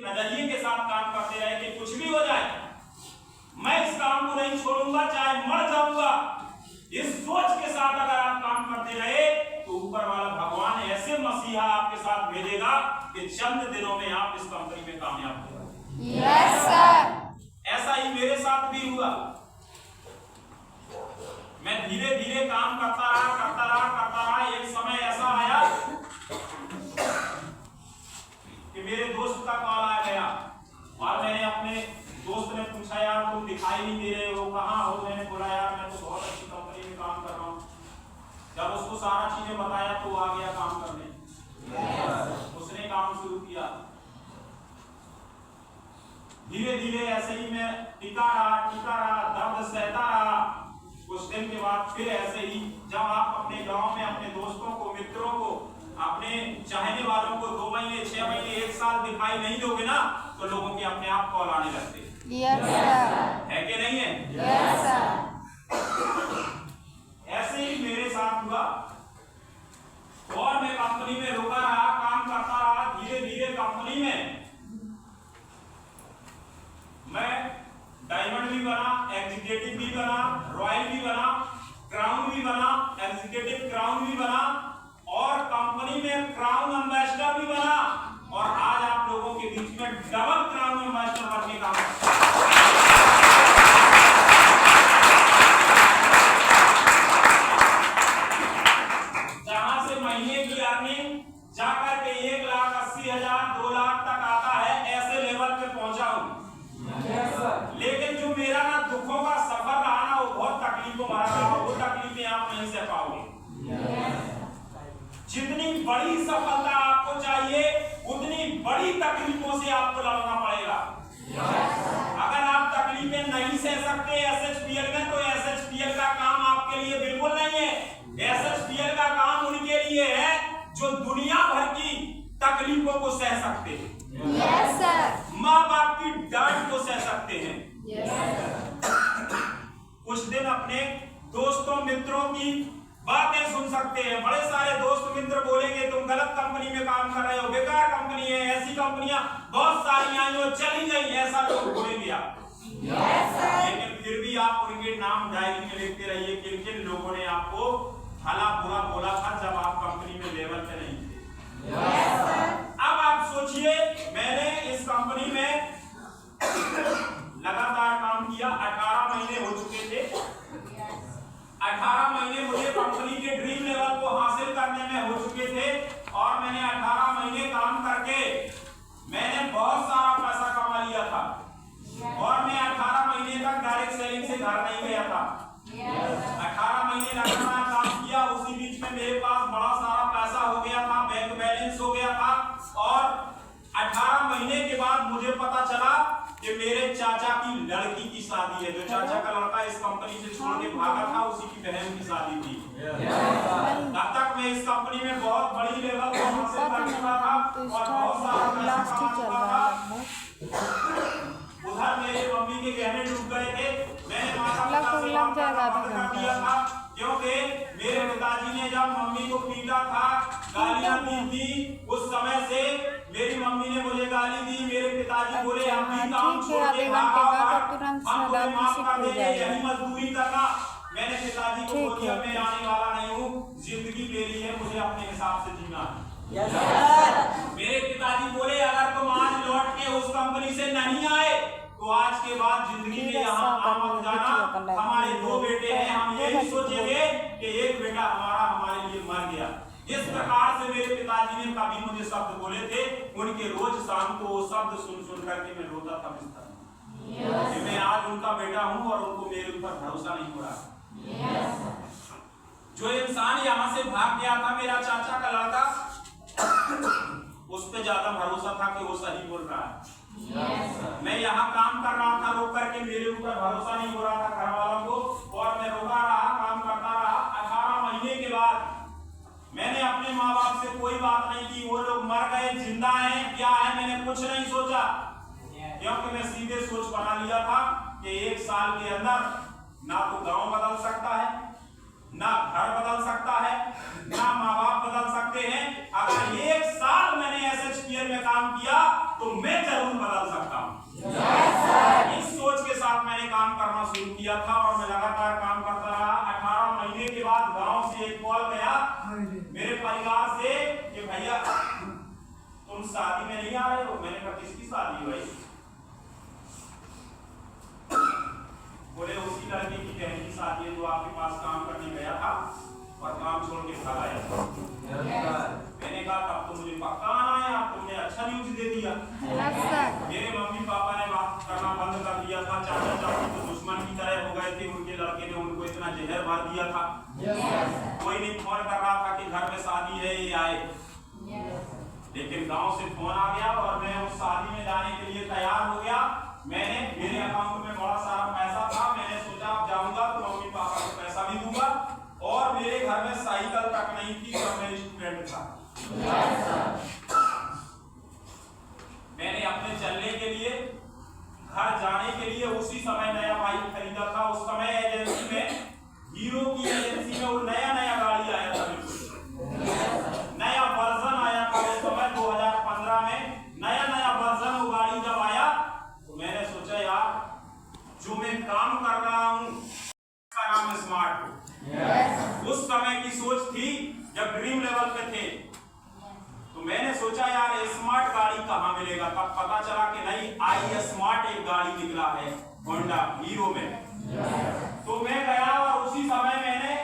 नजरिए के साथ काम करते रहे कि कुछ भी हो जाए मैं इस काम को नहीं छोड़ूंगा, चाहे मर जाऊंगा। इस सोच के साथ अगर आप काम करते रहे तो ऊपर वाला भगवान ऐसे मसीहा आपके साथ भेजेगा कि चंद दिनों में आप इस कंपनी में कामयाब हो जाएंगे। Yes sir. ऐसा ही मेरे साथ भी हुआ। मैं धीरे धीरे काम करता रहा। एक समय ऐसा आया कि मेरे दोस्त का कॉल आ गया और मैंने अपने दोस्त ने पूछा, यार तुम दिखाई नहीं दे रहे हो, कहाँ हो? मैंने बोला, यार मैं तो बहुत अच्छी कंपनी में काम कर रहा हूँ। जब उसको सारा चीजें बताया तो आ गया काम करने। उसने काम शुरू किया। धीरे धीरे ऐसे ही मैं टिका रहा, दर्द सहता रहा। कुछ दिन के बाद फिर ऐसे ही जब आप अपने गांव में अपने दोस्तों को, मित्रों को, अपने चाहने वालों को 2 महीने, 6 महीने, 1 साल दिखाई नहीं दोगे ना तो लोगों के अपने आप कॉल आने लगते हैं। Yes sir. है कि नहीं है? Yes sir. ऐसे ही मेरे साथ हुआ और मैं कंपनी में रुका रहा, काम करता रहा। धीरे धीरे कंपनी में मैं डायमंड भी बना, एग्जीक्यूटिव भी बना, रॉयल भी बना, क्राउन भी बना, एग्जीक्यूटिव क्राउन भी बना और कंपनी में क्राउन एम्बेसडर भी बना और आज आप लोगों के बीच में डबल क्राउन एम्बेसडर बनने का जहां से महीने की अर्निंग जाकर के 1,80,000 2 लाख तक आता है, ऐसे लेवल पे पहुंचा हूं। लेकिन जो मेरा ना दुखों का सफर रहा ना, वो बहुत तकलीफों भरा रहा। वो तकलीफें आप नहीं सह पाओगे। जितनी बड़ी सफलता आपको चाहिए उतनी बड़ी तकलीफों से आपको लड़ना पड़ेगा। अगर आप तकलीफें नहीं सह सकते एसएचपीएल में, तो एसएचपीएल का काम आपके लिए बिल्कुल नहीं है। एसएचपीएल का काम उनके लिए है जो दुनिया भर की तकलीफों को सह सकते हैं। Yes sir. माँ बाप की डांट को सह सकते हैं। यस। कुछ दिन अपने दोस्तों मित्रों की बातें सुन सकते हैं। बड़े सारे दोस्त मित्र बोलेंगे तुम गलत कंपनी में काम कर रहे हो, बेकार कंपनी है, ऐसी कंपनियां बहुत सारी आई और चली गई, ऐसा लोग बोलेंगे आप। Yes sir. लेकिन फिर भी आप उनके नाम डायरी में लिखते रहिए किन किन लोगों ने आपको भला बुरा बोला था जब आप कंपनी में लेवल पे नहीं थे। Yes sir. अब आप सोचिए, मैंने इस कंपनी में लगातार काम किया। 18 महीने हो चुके थे। 18 महीने मुझे कंपनी के ड्रीम लेवल को हासिल करने में हो चुके थे और मैंने 18 महीने काम करके मैंने बहुत सारा पैसा कमा लिया था और मैं 18 महीने तक डायरेक्ट सेलिंग से घर नहीं गया था। 18 महीने लगातार काम किया। उसी बीच में मेरे पास बड़ा सारा पैसा हो गया था, बैंक बैलेंस हो गया था और 18 महीने के बाद मुझे पता चला कि मेरे चाचा की लड़की की शादी है। जो चाचा का लड़का इस कंपनी से छोड़ के भागा था, उसी की बहन की शादी थी। तब तक मैं इस कंपनी में बहुत बड़ी लेवल को हासिल कर चुका था और बहुत सारा पैसा कमा चुका था। उधर मेरे मम्मी के गहने डूब गए थे। मैंने माता पिता से बात करना बंद कर दिया था क्योंकि मेरे पिताजी ने जब मम्मी को पीटा था, गालियां दी थी, उस समय से मेरी मम्मी ने मुझे गाली दी। मेरे पिताजी बोले हम भी काम छोड़ के हम तुम्हें माफ कर देंगे, यही मजदूरी करना। मैंने पिताजी को बोल दिया मैं आने वाला नहीं हूँ, जिंदगी मेरी है, मुझे अपने हिसाब से जीना है। मेरे पिताजी बोले अगर तुम आज लौट के उस कंपनी से नहीं आए तो आज के बाद जिंदगी में यहाँ मत जाना। हमारे 2 बेटे हैं, हम यही सोचेंगे कि एक बेटा हमारा हमारे लिए मर गया। इस प्रकार से मेरे पिताजी ने कभी मुझे शब्द बोले थे। उनके रोज शाम को वो शब्द सुन सुन करके मैं रोता था बिस्तर में। मैं आज उनका बेटा हूँ और उनको मेरे ऊपर भरोसा नहीं हो रहा। जो इंसान यहाँ से भाग गया था, मेरा चाचा का लड़का, उस पर ज्यादा भरोसा था कि वो सही बोल रहा है। मैं यहाँ काम कर रहा था रोक करके, मेरे ऊपर भरोसा नहीं हो रहा था घर वालों को और मैं रोका रहा, काम करता रहा। 18 महीने के बाद मैंने अपने माँ बाप से कोई बात नहीं की। वो लोग मर गए, जिंदा हैं, क्या है, मैंने कुछ नहीं सोचा क्योंकि मैं सीधे सोच बना लिया था कि 1 साल के अंदर ना तो गांव बदल सकता है, ना घर बदल सकता है, ना माँ बाप बदल सकते हैं। अगर 1 साल मैंने एसएचपीएल में काम किया तो मैं जरूर तुम शादी में नहीं आ रहे हो? मैंने कहा किसकी शादी भाई? बोले उसी लड़के की बहन की शादी है जो आपके पास काम करने गया था और काम छोड़ के भाग आया था। मैंने कहा तब तो मुझे पक्का आना है, तुमने अच्छा न्यूज दे दिया। Yes, sir. मेरे मम्मी पापा ने बात करना बंद कर दिया था, चाचा चाची तो दुश्मन की तरह हो गए थे, उनके लड़के ने उनको इतना जहर भर दिया था। कोई नहीं फोन कर रहा था कि घर में शादी है ये आए। लेकिन गांव से फोन आ गया और मैं उस शादी में जाने के लिए तैयार हो गया। मैंने मेरे अकाउंट में बड़ा सारा पैसा था, मैंने सोचा अब जाऊंगा तो मम्मी पापा को पैसा भी दूंगा, और मेरे घर में साइकिल तक नहीं थी जब मैं स्टूडेंट था। मैंने अपने चलने के लिए, घर जाने के लिए उसी समय नया बाइक खरीदा था। उस समय एजेंसी में, हीरो की एजेंसी में वो नया गाड़ी आया था, नया वर्जन आया था उस समय 2015 में नया वर्जन वो गाड़ी जब आया तो मैंने सोचा यार जो मैं काम कर रहा हूँ उसका नाम स्मार्ट हो। उस समय की सोच थी जब ड्रीम लेवल पे थे, तो मैंने सोचा यार स्मार्ट गाड़ी कहाँ मिलेगा। तब पता चला कि नहीं, आई स्मार्ट एक गाड़ी निकला है होंडा हीरो में। तो मैं गया और उसी समय मैंने